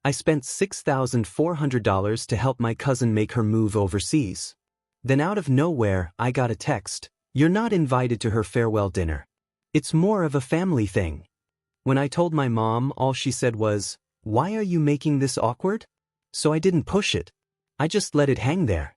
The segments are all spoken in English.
I spent $6,400 to help my cousin make her move overseas. Then out of nowhere, I got a text, "You're not invited to her farewell dinner. It's more of a family thing." When I told my mom, all she said was, "Why are you making this awkward?" So I didn't push it. I just let it hang there.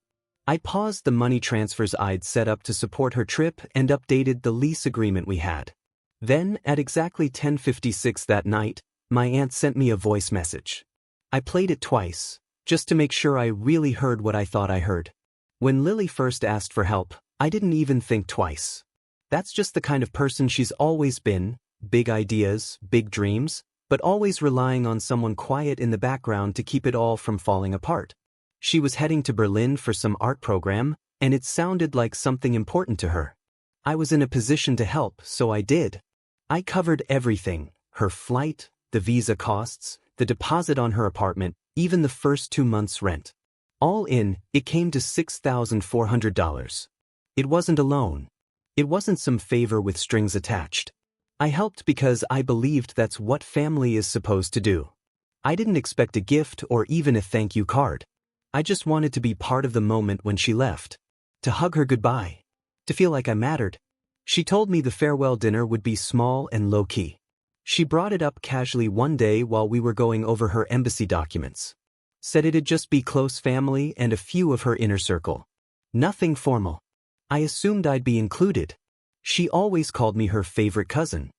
I paused the money transfers I'd set up to support her trip and updated the lease agreement we had. Then, at exactly 10:56 that night, my aunt sent me a voice message. I played it twice, just to make sure I really heard what I thought I heard. When Lily first asked for help, I didn't even think twice. That's just the kind of person she's always been, big ideas, big dreams, but always relying on someone quiet in the background to keep it all from falling apart. She was heading to Berlin for some art program, and it sounded like something important to her. I was in a position to help, so I did. I covered everything: her flight, the visa costs, the deposit on her apartment, even the first 2 months' rent. All in, it came to $6,400. It wasn't a loan. It wasn't some favor with strings attached. I helped because I believed that's what family is supposed to do. I didn't expect a gift or even a thank you card. I just wanted to be part of the moment when she left. To hug her goodbye. To feel like I mattered. She told me the farewell dinner would be small and low-key. She brought it up casually one day while we were going over her embassy documents. Said it'd just be close family and a few of her inner circle. Nothing formal. I assumed I'd be included. She always called me her favorite cousin.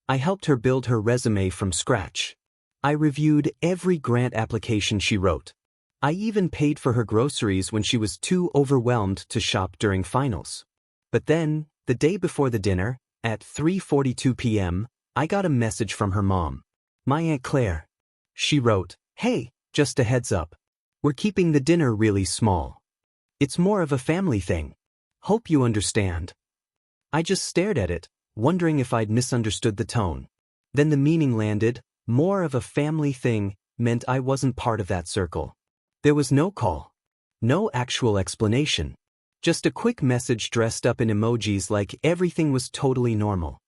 I helped her build her resume from scratch. I reviewed every grant application she wrote. I even paid for her groceries when she was too overwhelmed to shop during finals. But then, the day before the dinner, at 3:42 p.m., I got a message from her mom. My Aunt Claire. She wrote, "Hey, just a heads up. We're keeping the dinner really small. It's more of a family thing. Hope you understand." I just stared at it, wondering if I'd misunderstood the tone. Then the meaning landed. More of a family thing meant I wasn't part of that circle. There was no call. No actual explanation. Just a quick message dressed up in emojis like everything was totally normal.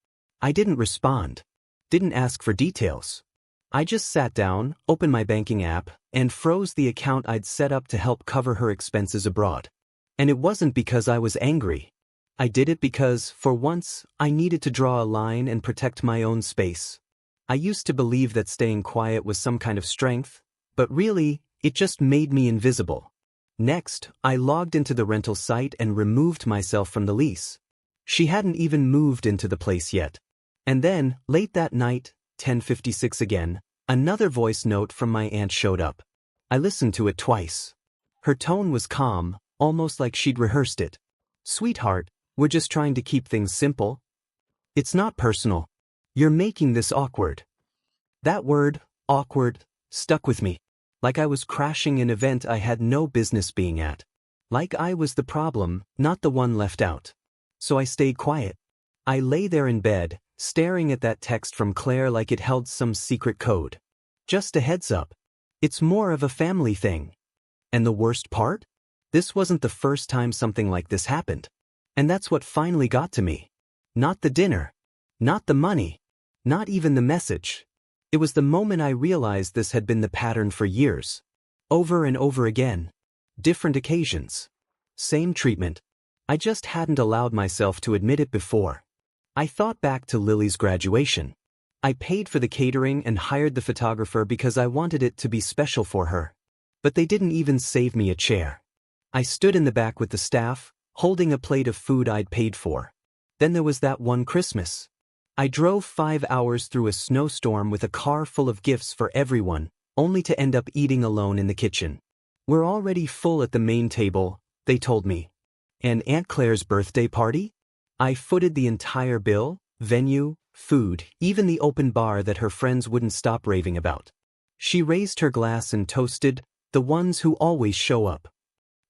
I didn't respond. Didn't ask for details. I just sat down, opened my banking app, and froze the account I'd set up to help cover her expenses abroad. And it wasn't because I was angry. I did it because, for once, I needed to draw a line and protect my own space. I used to believe that staying quiet was some kind of strength, but really, it just made me invisible. Next, I logged into the rental site and removed myself from the lease. She hadn't even moved into the place yet. And then, late that night, 10:56 again, another voice note from my aunt showed up. I listened to it twice. Her tone was calm, almost like she'd rehearsed it. "Sweetheart, we're just trying to keep things simple. It's not personal. You're making this awkward." That word, awkward, stuck with me. Like I was crashing an event I had no business being at. Like I was the problem, not the one left out. So I stayed quiet. I lay there in bed, staring at that text from Claire like it held some secret code. Just a heads up. It's more of a family thing. And the worst part? This wasn't the first time something like this happened. And that's what finally got to me. Not the dinner. Not the money. Not even the message. It was the moment I realized this had been the pattern for years. Over and over again. Different occasions. Same treatment. I just hadn't allowed myself to admit it before. I thought back to Lily's graduation. I paid for the catering and hired the photographer because I wanted it to be special for her. But they didn't even save me a chair. I stood in the back with the staff, holding a plate of food I'd paid for. Then there was that one Christmas. I drove 5 hours through a snowstorm with a car full of gifts for everyone, only to end up eating alone in the kitchen. "We're already full at the main table," they told me. "And Aunt Claire's birthday party?" I footed the entire bill, venue, food, even the open bar that her friends wouldn't stop raving about. She raised her glass and toasted, "The ones who always show up."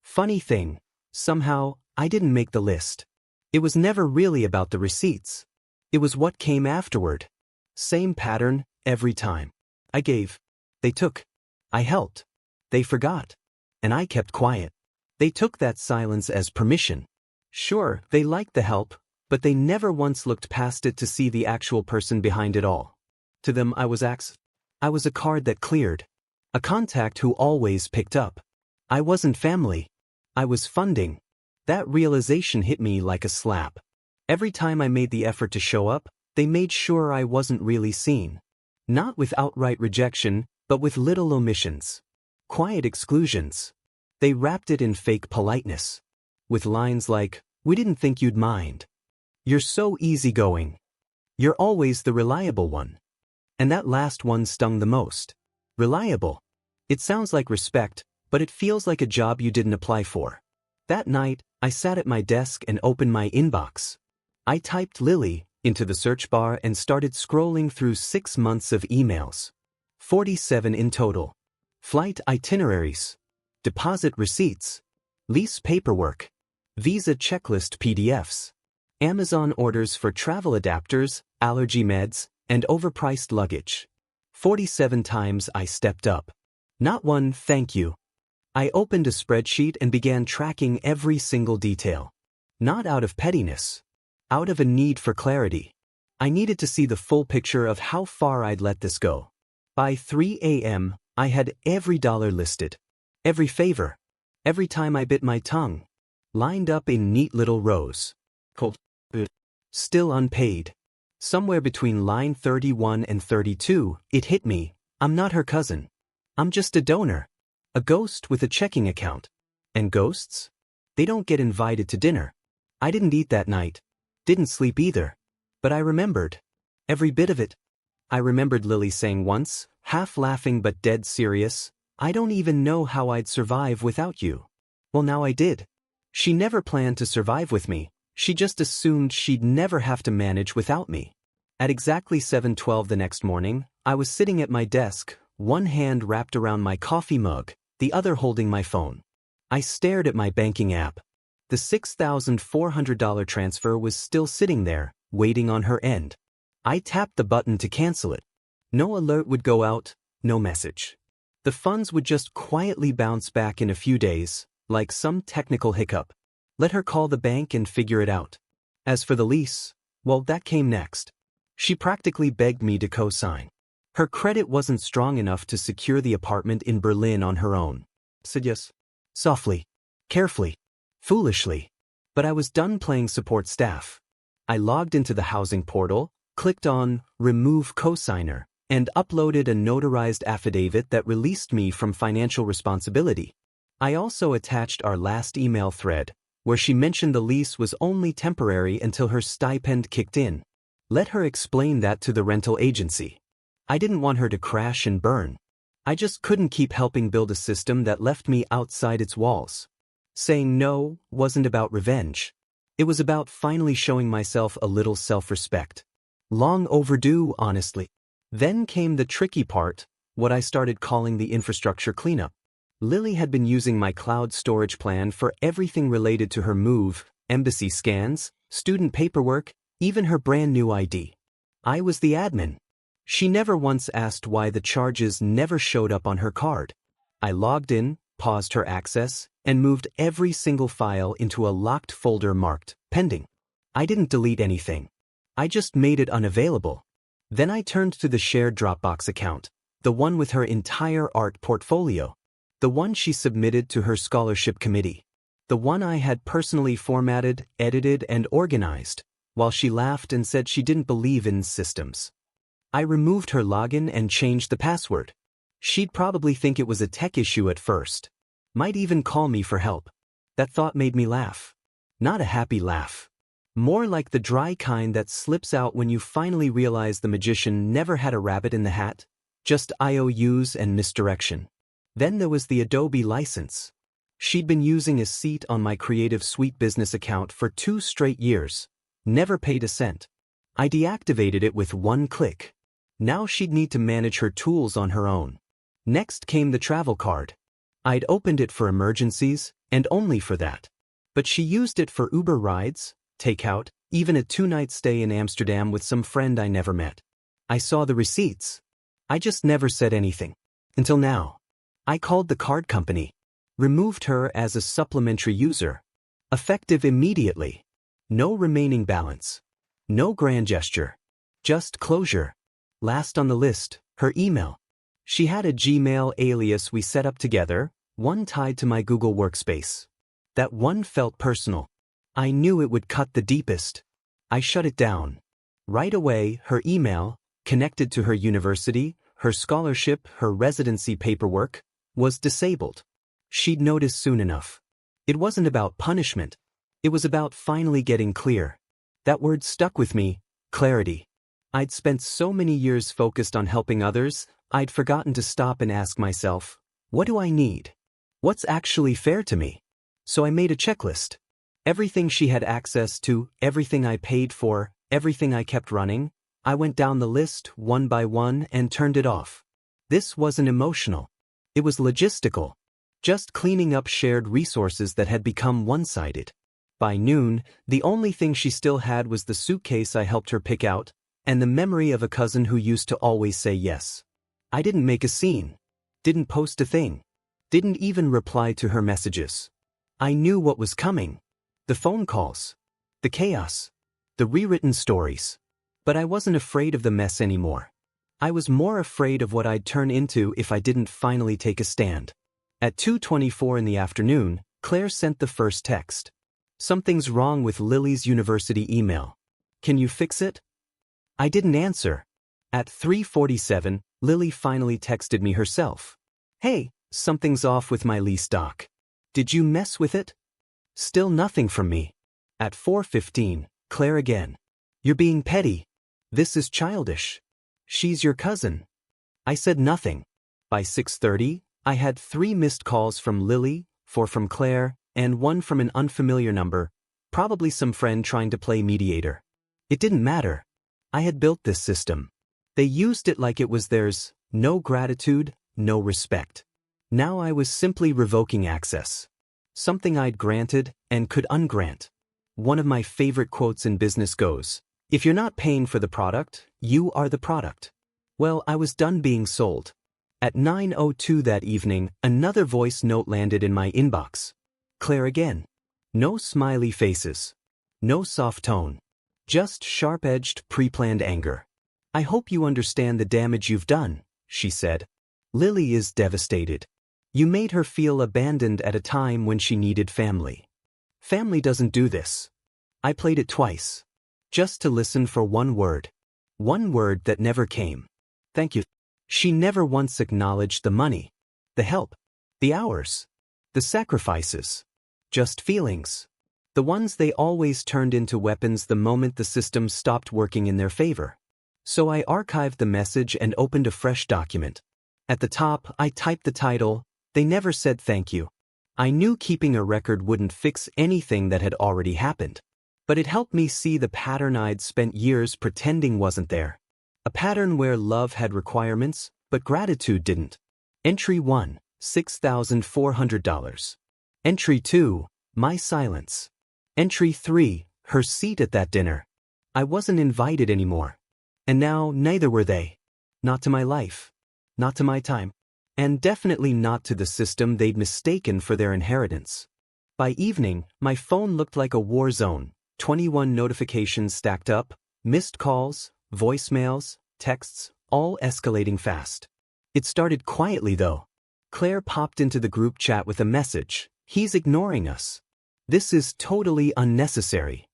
Funny thing, somehow, I didn't make the list. It was never really about the receipts. It was what came afterward. Same pattern, every time. I gave. They took. I helped. They forgot. And I kept quiet. They took that silence as permission. Sure, they liked the help, but they never once looked past it to see the actual person behind it all. To them, I was a card that cleared. A contact who always picked up. I wasn't family. I was funding. That realization hit me like a slap. Every time I made the effort to show up, they made sure I wasn't really seen. Not with outright rejection, but with little omissions. Quiet exclusions. They wrapped it in fake politeness. With lines like, "We didn't think you'd mind. You're so easygoing. You're always the reliable one." And that last one stung the most. Reliable. It sounds like respect, but it feels like a job you didn't apply for. That night, I sat at my desk and opened my inbox. I typed Lily into the search bar and started scrolling through 6 months of emails. 47 in total. Flight itineraries. Deposit receipts. Lease paperwork. Visa checklist PDFs. Amazon orders for travel adapters, allergy meds, and overpriced luggage. 47 times I stepped up. Not one thank you. I opened a spreadsheet and began tracking every single detail. Not out of pettiness. Out of a need for clarity. I needed to see the full picture of how far I'd let this go. By 3 a.m., I had every dollar listed. Every favor. Every time I bit my tongue. Lined up in neat little rows. Cold. Still unpaid. Somewhere between line 31 and 32, it hit me. I'm not her cousin. I'm just a donor. A ghost with a checking account. And ghosts? They don't get invited to dinner. I didn't eat that night. Didn't sleep either. But I remembered. Every bit of it. I remembered Lily saying once, half laughing but dead serious, "I don't even know how I'd survive without you." Well, now I did. She never planned to survive with me. She just assumed she'd never have to manage without me. At exactly 7:12 the next morning, I was sitting at my desk, one hand wrapped around my coffee mug, the other holding my phone. I stared at my banking app. The $6,400 transfer was still sitting there, waiting on her end. I tapped the button to cancel it. No alert would go out, no message. The funds would just quietly bounce back in a few days, like some technical hiccup. Let her call the bank and figure it out. As for the lease, well, that came next. She practically begged me to co-sign. Her credit wasn't strong enough to secure the apartment in Berlin on her own. Said yes. Softly. Carefully. Foolishly. But I was done playing support staff. I logged into the housing portal, clicked on Remove Cosigner, and uploaded a notarized affidavit that released me from financial responsibility. I also attached our last email thread, where she mentioned the lease was only temporary until her stipend kicked in. Let her explain that to the rental agency. I didn't want her to crash and burn. I just couldn't keep helping build a system that left me outside its walls. Saying no wasn't about revenge. It was about finally showing myself a little self-respect. Long overdue, honestly. Then came the tricky part, what I started calling the infrastructure cleanup. Lily had been using my cloud storage plan for everything related to her move, embassy scans, student paperwork, even her brand new ID. I was the admin. She never once asked why the charges never showed up on her card. I logged in, paused her access, and moved every single file into a locked folder marked pending. I didn't delete anything. I just made it unavailable. Then I turned to the shared Dropbox account, the one with her entire art portfolio, the one she submitted to her scholarship committee, the one I had personally formatted, edited, and organized, while she laughed and said she didn't believe in systems. I removed her login and changed the password. She'd probably think it was a tech issue at first. Might even call me for help. That thought made me laugh. Not a happy laugh. More like the dry kind that slips out when you finally realize the magician never had a rabbit in the hat, just IOUs and misdirection. Then there was the Adobe license. She'd been using a seat on my Creative Suite business account for 2 straight years. Never paid a cent. I deactivated it with one click. Now she'd need to manage her tools on her own. Next came the travel card. I'd opened it for emergencies, and only for that. But she used it for Uber rides, takeout, even a 2-night stay in Amsterdam with some friend I never met. I saw the receipts. I just never said anything. Until now. I called the card company. Removed her as a supplementary user. Effective immediately. No remaining balance. No grand gesture. Just closure. Last on the list, her email. She had a Gmail alias we set up together, one tied to my Google Workspace. That one felt personal. I knew it would cut the deepest. I shut it down. Right away, her email, connected to her university, her scholarship, her residency paperwork, was disabled. She'd notice soon enough. It wasn't about punishment. It was about finally getting clear. That word stuck with me, clarity. I'd spent so many years focused on helping others, I'd forgotten to stop and ask myself, what do I need? What's actually fair to me? So I made a checklist. Everything she had access to, everything I paid for, everything I kept running, I went down the list one by one and turned it off. This wasn't emotional. It was logistical. Just cleaning up shared resources that had become one-sided. By noon, the only thing she still had was the suitcase I helped her pick out, and the memory of a cousin who used to always say yes. I didn't make a scene. Didn't post a thing. Didn't even reply to her messages. I knew what was coming. The phone calls. The chaos. The rewritten stories. But I wasn't afraid of the mess anymore. I was more afraid of what I'd turn into if I didn't finally take a stand. At 2:24 in the afternoon, Claire sent the first text. Something's wrong with Lily's university email. Can you fix it? I didn't answer. At 3:47, Lily finally texted me herself. Hey, something's off with my lease doc. Did you mess with it? Still nothing from me. At 4:15, Claire again. You're being petty. This is childish. She's your cousin. I said nothing. By 6:30, I had 3 missed calls from Lily, 4 from Claire, and 1 from an unfamiliar number, probably some friend trying to play mediator. It didn't matter. I had built this system. They used it like it was theirs, no gratitude, no respect. Now I was simply revoking access. Something I'd granted and could ungrant. One of my favorite quotes in business goes, if you're not paying for the product, you are the product. Well, I was done being sold. At 9:02 that evening, another voice note landed in my inbox. Claire again. No smiley faces. No soft tone. Just sharp-edged, pre-planned anger. I hope you understand the damage you've done, she said. Lily is devastated. You made her feel abandoned at a time when she needed family. Family doesn't do this. I played it twice. Just to listen for one word. One word that never came. Thank you. She never once acknowledged the money, the help, the hours, the sacrifices. Just feelings. The ones they always turned into weapons the moment the system stopped working in their favor. So I archived the message and opened a fresh document. At the top, I typed the title, They Never Said Thank You. I knew keeping a record wouldn't fix anything that had already happened. But it helped me see the pattern I'd spent years pretending wasn't there. A pattern where love had requirements, but gratitude didn't. Entry 1, $6,400. Entry 2, my silence. Entry 3, her seat at that dinner. I wasn't invited anymore. And now neither were they. Not to my life. Not to my time. And definitely not to the system they'd mistaken for their inheritance. By evening, my phone looked like a war zone. 21 notifications stacked up, missed calls, voicemails, texts, all escalating fast. It started quietly though. Claire popped into the group chat with a message. He's ignoring us. This is totally unnecessary.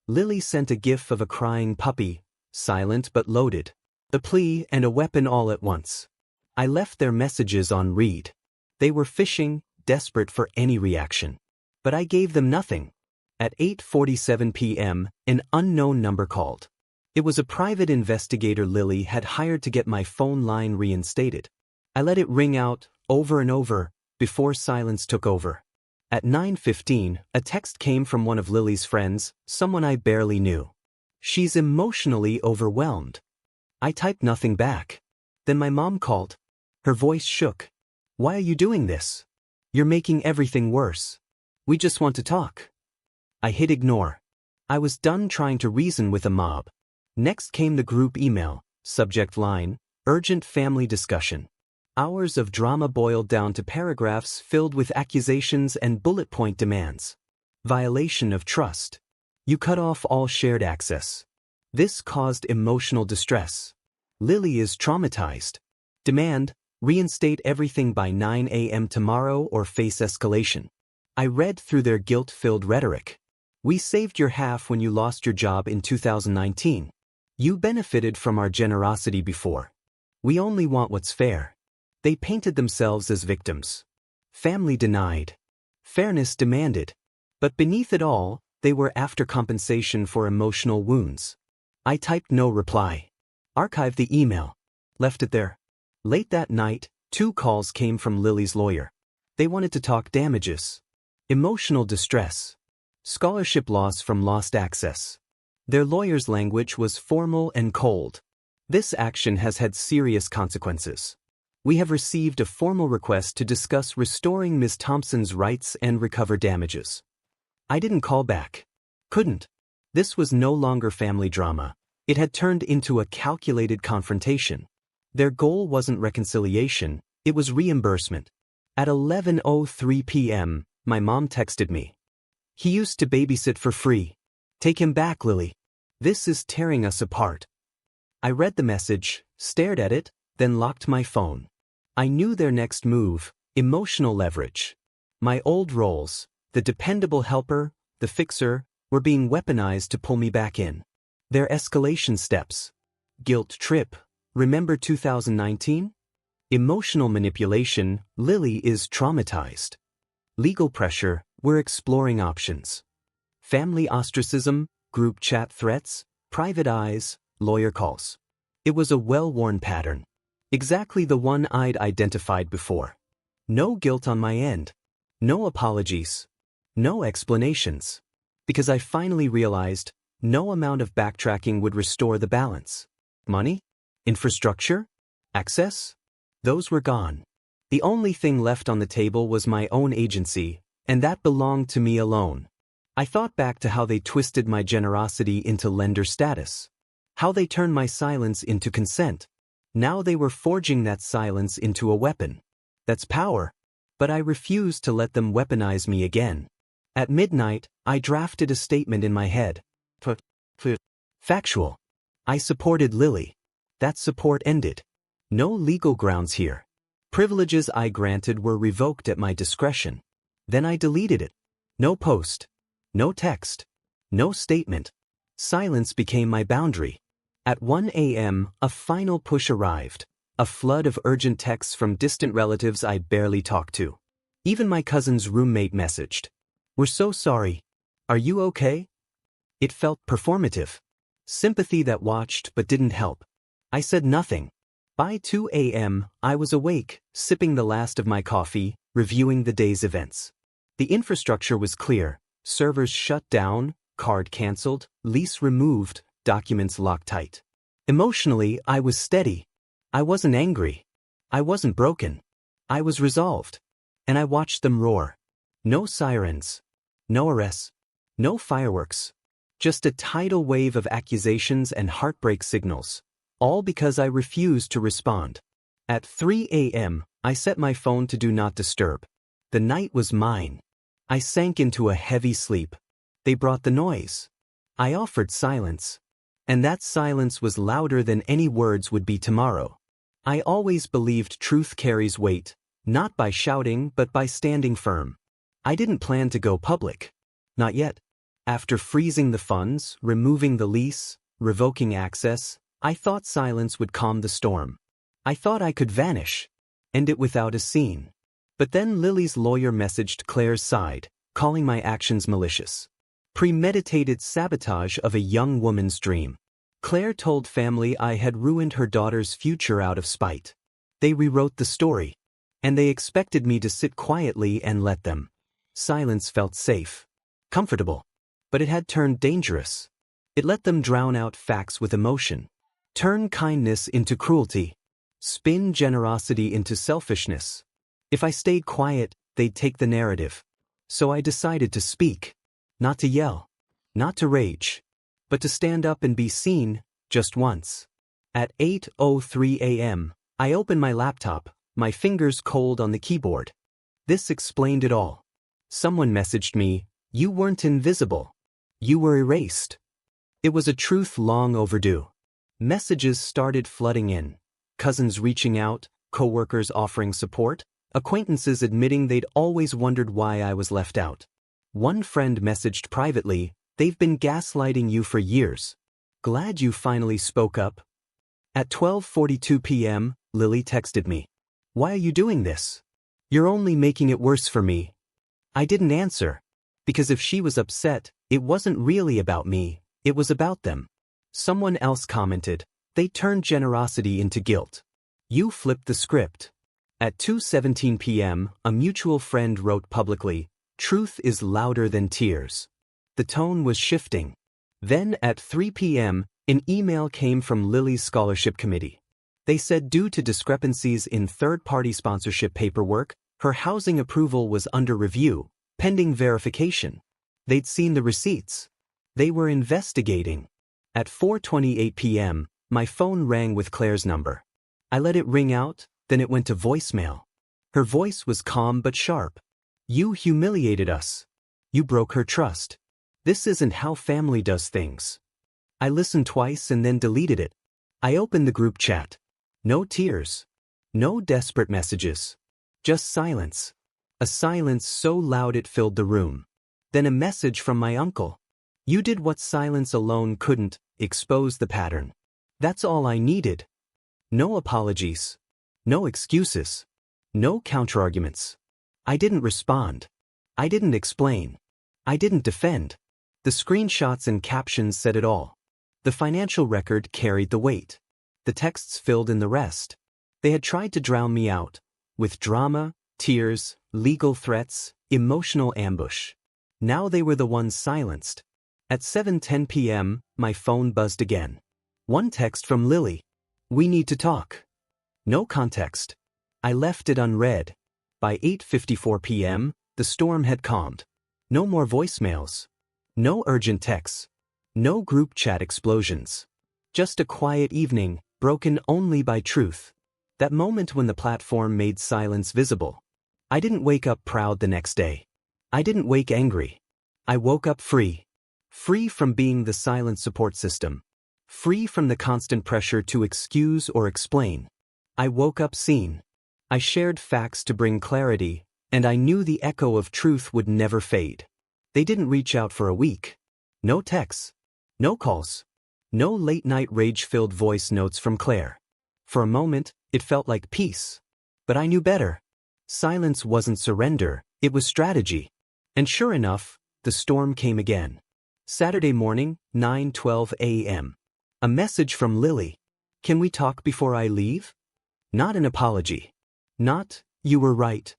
Lily sent a gif of a crying puppy, silent but loaded. A plea and a weapon all at once. I left their messages on read. They were fishing, desperate for any reaction. But I gave them nothing. At 8:47 p.m., an unknown number called. It was a private investigator Lily had hired to get my phone line reinstated. I let it ring out, over and over, before silence took over. At 9:15, a text came from one of Lily's friends, someone I barely knew. She's emotionally overwhelmed. I typed nothing back. Then my mom called. Her voice shook. Why are you doing this? You're making everything worse. We just want to talk. I hit ignore. I was done trying to reason with a mob. Next came the group email, subject line, urgent family discussion. Hours of drama boiled down to paragraphs filled with accusations and bullet point demands. Violation of trust. You cut off all shared access. This caused emotional distress. Lily is traumatized. Demand, Reinstate everything by 9 a.m. tomorrow or face escalation. I read through their guilt-filled rhetoric. We saved your half when you lost your job in 2019. You benefited from our generosity before. We only want what's fair. They painted themselves as victims. Family denied. Fairness demanded. But beneath it all, they were after compensation for emotional wounds. I typed no reply. Archived the email. Left it there. Late that night, 2 calls came from Lily's lawyer. They wanted to talk damages. Emotional distress. Scholarship loss from lost access. Their lawyer's language was formal and cold. This action has had serious consequences. We have received a formal request to discuss restoring Ms. Thompson's rights and recover damages. I didn't call back. Couldn't. This was no longer family drama. It had turned into a calculated confrontation. Their goal wasn't reconciliation, it was reimbursement. At 11:03 p.m., my mom texted me. He used to babysit for free. Take him back, Lily. This is tearing us apart. I read the message, stared at it, then locked my phone. I knew their next move, emotional leverage. My old roles, the dependable helper, the fixer, were being weaponized to pull me back in. Their escalation steps. Guilt trip. Remember 2019? Emotional manipulation. Lily is traumatized. Legal pressure. We're exploring options. Family ostracism, group chat threats, private eyes, lawyer calls. It was a well-worn pattern. Exactly the one I'd identified before. No guilt on my end. No apologies. No explanations. Because I finally realized no amount of backtracking would restore the balance. Money? Infrastructure? Access? Those were gone. The only thing left on the table was my own agency, and that belonged to me alone. I thought back to how they twisted my generosity into lender status. How they turned my silence into consent. Now they were forging that silence into a weapon. That's power. But I refused to let them weaponize me again. At midnight, I drafted a statement in my head. Factual. I supported Lily. That support ended. No legal grounds here. Privileges I granted were revoked at my discretion. Then I deleted it. No post. No text. No statement. Silence became my boundary. At 1 a.m., a final push arrived. A flood of urgent texts from distant relatives I barely talked to. Even my cousin's roommate messaged. We're so sorry. Are you okay? It felt performative. Sympathy that watched but didn't help. I said nothing. By 2 a.m., I was awake, sipping the last of my coffee, reviewing the day's events. The infrastructure was clear. Servers shut down, card canceled, lease removed, documents locked tight. Emotionally, I was steady. I wasn't angry. I wasn't broken. I was resolved. And I watched them roar. No sirens. No arrests. No fireworks. Just a tidal wave of accusations and heartbreak signals. All because I refused to respond. At 3 a.m., I set my phone to do not disturb. The night was mine. I sank into a heavy sleep. They brought the noise. I offered silence. And that silence was louder than any words would be tomorrow. I always believed truth carries weight, not by shouting but by standing firm. I didn't plan to go public. Not yet. After freezing the funds, removing the lease, revoking access, I thought silence would calm the storm. I thought I could vanish. End it without a scene. But then Lily's lawyer messaged Claire's side, calling my actions malicious. Premeditated sabotage of a young woman's dream. Claire told family I had ruined her daughter's future out of spite. They rewrote the story. And they expected me to sit quietly and let them. Silence felt safe. Comfortable. But it had turned dangerous. It let them drown out facts with emotion. Turn kindness into cruelty. Spin generosity into selfishness. If I stayed quiet, they'd take the narrative. So I decided to speak. Not to yell. Not to rage. But to stand up and be seen, just once. At 8:03 a.m., I opened my laptop, my fingers cold on the keyboard. This explained it all. Someone messaged me, "You weren't invisible. You were erased." It was a truth long overdue. Messages started flooding in. Cousins reaching out, coworkers offering support, acquaintances admitting they'd always wondered why I was left out. One friend messaged privately, "They've been gaslighting you for years. Glad you finally spoke up." At 12:42 p.m., Lily texted me. "Why are you doing this? You're only making it worse for me." I didn't answer. Because if she was upset, it wasn't really about me, it was about them. Someone else commented, "They turned generosity into guilt. You flipped the script." At 2:17 p.m., a mutual friend wrote publicly, "Truth is louder than tears." The tone was shifting. Then at 3 p.m., an email came from Lily's scholarship committee. They said due to discrepancies in third-party sponsorship paperwork, her housing approval was under review, pending verification. They'd seen the receipts. They were investigating. At 4:28 p.m., my phone rang with Claire's number. I let it ring out, then it went to voicemail. Her voice was calm but sharp. "You humiliated us. You broke her trust. This isn't how family does things." I listened twice and then deleted it. I opened the group chat. No tears. No desperate messages. Just silence. A silence so loud it filled the room. Then a message from my uncle. "You did what silence alone couldn't, expose the pattern." That's all I needed. No apologies. No excuses. No counterarguments. I didn't respond. I didn't explain. I didn't defend. The screenshots and captions said it all. The financial record carried the weight. The texts filled in the rest. They had tried to drown me out, with drama, tears, legal threats, emotional ambush. Now they were the ones silenced. At 7:10 p.m., my phone buzzed again. One text from Lily. "We need to talk." No context. I left it unread. By 8:54 p.m., the storm had calmed. No more voicemails. No urgent texts. No group chat explosions. Just a quiet evening, broken only by truth. That moment when the platform made silence visible. I didn't wake up proud the next day. I didn't wake angry. I woke up free. Free from being the silent support system. Free from the constant pressure to excuse or explain. I woke up seen. I shared facts to bring clarity, and I knew the echo of truth would never fade. They didn't reach out for a week. No texts. No calls. No late-night rage-filled voice notes from Claire. For a moment, it felt like peace. But I knew better. Silence wasn't surrender, it was strategy. And sure enough, the storm came again. Saturday morning, 9:12 a.m. A message from Lily. "Can we talk before I leave?" Not an apology. Not, "You were right."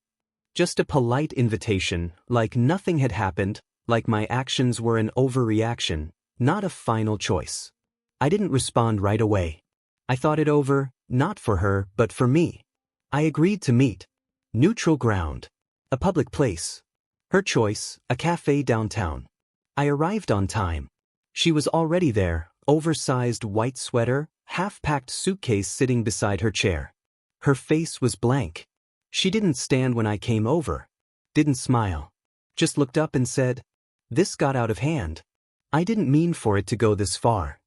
Just a polite invitation, like nothing had happened, like my actions were an overreaction, not a final choice. I didn't respond right away. I thought it over, not for her, but for me. I agreed to meet. Neutral ground. A public place. Her choice, a cafe downtown. I arrived on time. She was already there, oversized white sweater, half-packed suitcase sitting beside her chair. Her face was blank. She didn't stand when I came over. Didn't smile. Just looked up and said, "This got out of hand. I didn't mean for it to go this far."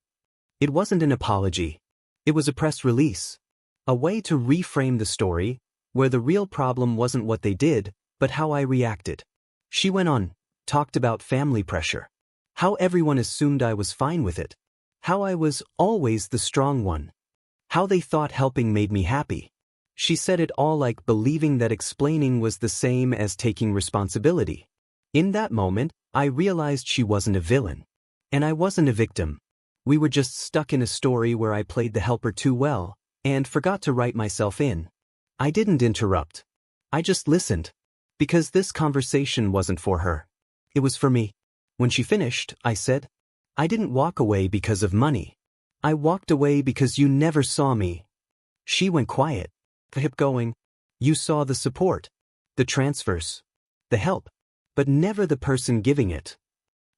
It wasn't an apology. It was a press release. A way to reframe the story, where the real problem wasn't what they did, but how I reacted. She went on, talked about family pressure. How everyone assumed I was fine with it. How I was always the strong one. How they thought helping made me happy. She said it all like believing that explaining was the same as taking responsibility. In that moment, I realized she wasn't a villain. And I wasn't a victim. We were just stuck in a story where I played the helper too well, and forgot to write myself in. I didn't interrupt. I just listened. Because this conversation wasn't for her. It was for me. When she finished, I said, "I didn't walk away because of money. I walked away because you never saw me." She went quiet. I kept going. "You saw the support, the transfers, the help, but never the person giving it."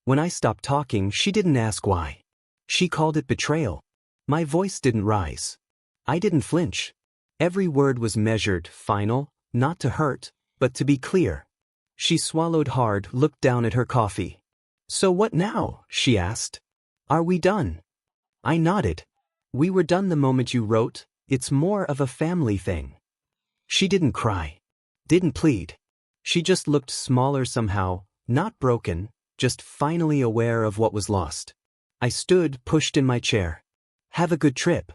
When I stopped talking, she didn't ask why. She called it betrayal. My voice didn't rise. I didn't flinch. Every word was measured, final, not to hurt, but to be clear. She swallowed hard, looked down at her coffee. "So what now?" she asked. "Are we done?" I nodded. "We were done the moment you wrote, 'It's more of a family thing.'" She didn't cry. Didn't plead. She just looked smaller somehow, not broken, just finally aware of what was lost. I stood, pushed in my chair. Have a good trip.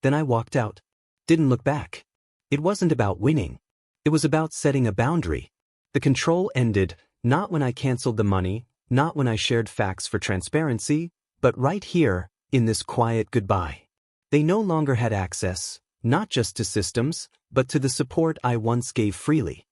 Then I walked out. Didn't look back. It wasn't about winning. It was about setting a boundary. The control ended, not when I canceled the money, not when I shared facts for transparency, but right here, in this quiet goodbye. They no longer had access, not just to systems, but to the support I once gave freely.